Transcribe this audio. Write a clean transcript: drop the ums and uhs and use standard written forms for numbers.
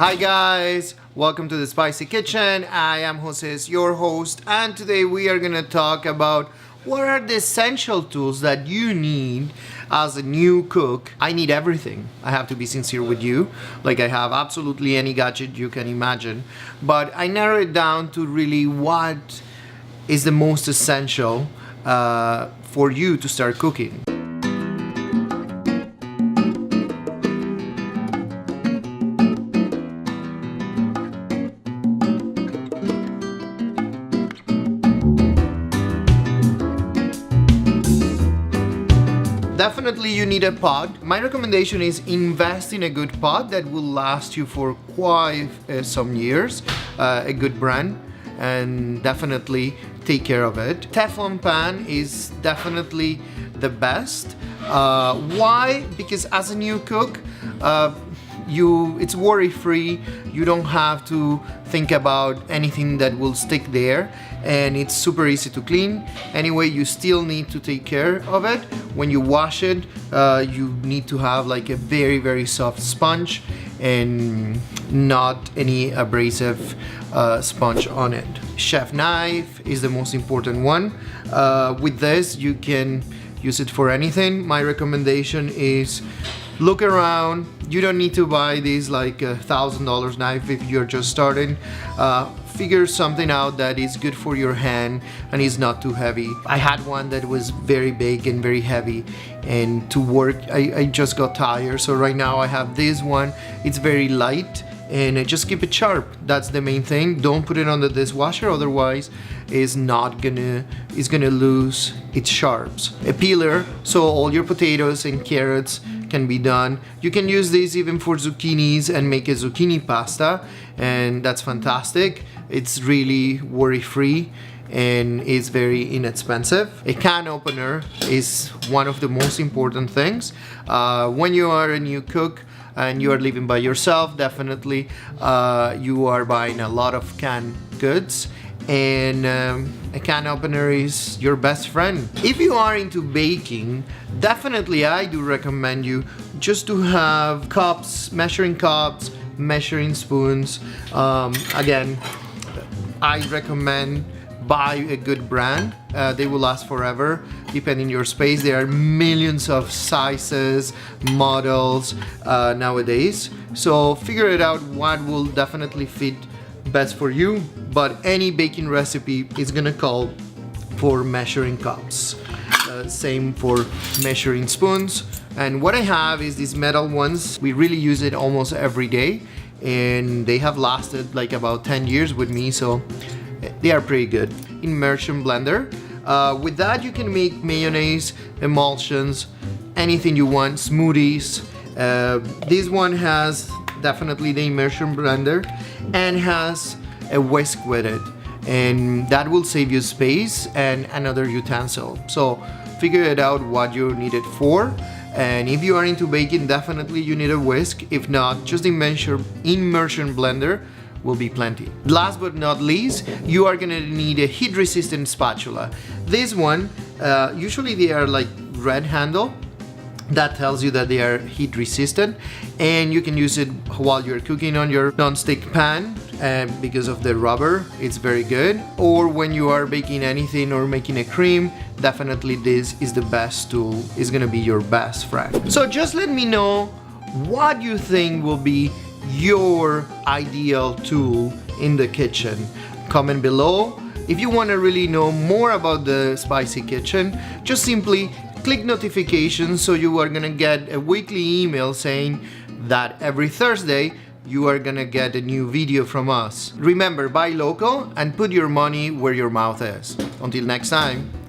Hi guys, welcome to the Spicy Kitchen. I am Jose, your host, and today we are gonna talk about what are the essential tools that you need as a new cook. I need everything. I have to be sincere with you. Like I have absolutely any gadget you can imagine, but I narrow it down to really what is the most essential for you to start cooking. Definitely you need a pot. My recommendation is invest in a good pot that will last you for quite some years, a good brand, and definitely take care of it. Teflon pan is definitely the best. Why? Because as a new cook, it's worry-free. You don't have to think about anything that will stick there, and it's super easy to clean. Anyway, you still need to take care of it. When you wash it, you need to have like a very soft sponge and not any abrasive sponge on it. Chef knife is the most important one. With this, you can use it for anything. My recommendation is look around. You don't need to buy these like $1,000 knife if you're just starting. Figure something out that is good for your hand and is not too heavy. I had one that was very big and very heavy, and to work I just got tired. So right now I have this one. It's very light and I just keep it sharp. That's the main thing. Don't put it on the dishwasher, otherwise it's gonna lose its sharps. A peeler, so all your potatoes and carrots can be done. You can use this even for zucchinis and make a zucchini pasta, and that's fantastic. It's really worry-free and is very inexpensive. A can opener is one of the most important things. When you are a new cook and you are living by yourself, definitely you are buying a lot of canned goods, and a can opener is your best friend. If you are into baking, definitely I do recommend you just to have cups, measuring spoons. Again, I recommend buy a good brand. They will last forever depending your space. There are millions of sizes, models nowadays, so figure it out what will definitely fit best for you. But any baking recipe is gonna call for measuring cups, same for measuring spoons. And what I have is these metal ones. We really use it almost every day, and they have lasted like about 10 years with me, so they are pretty good. Immersion Blender. With that you can make mayonnaise, emulsions, anything you want, smoothies. This one has definitely the Immersion Blender and has a whisk with it, and that will save you space and another utensil. So figure it out what you need it for. And if you are into baking, definitely you need a whisk. If not, just Immersion Blender will be plenty. Last but not least, you are gonna need a heat resistant spatula. This one, usually they are like red handle. That tells you that they are heat resistant, and you can use it while you're cooking on your non-stick pan, and because of the rubber, it's very good. Or when you are baking anything or making a cream, definitely this is the best tool. It's gonna be your best friend. So just let me know what you think will be your ideal tool in the kitchen. Comment below. If you want to really know more about the Spicy Kitchen, just simply click notifications, so you are gonna get a weekly email saying that every Thursday you are gonna get a new video from us. Remember, buy local and put your money where your mouth is. Until next time.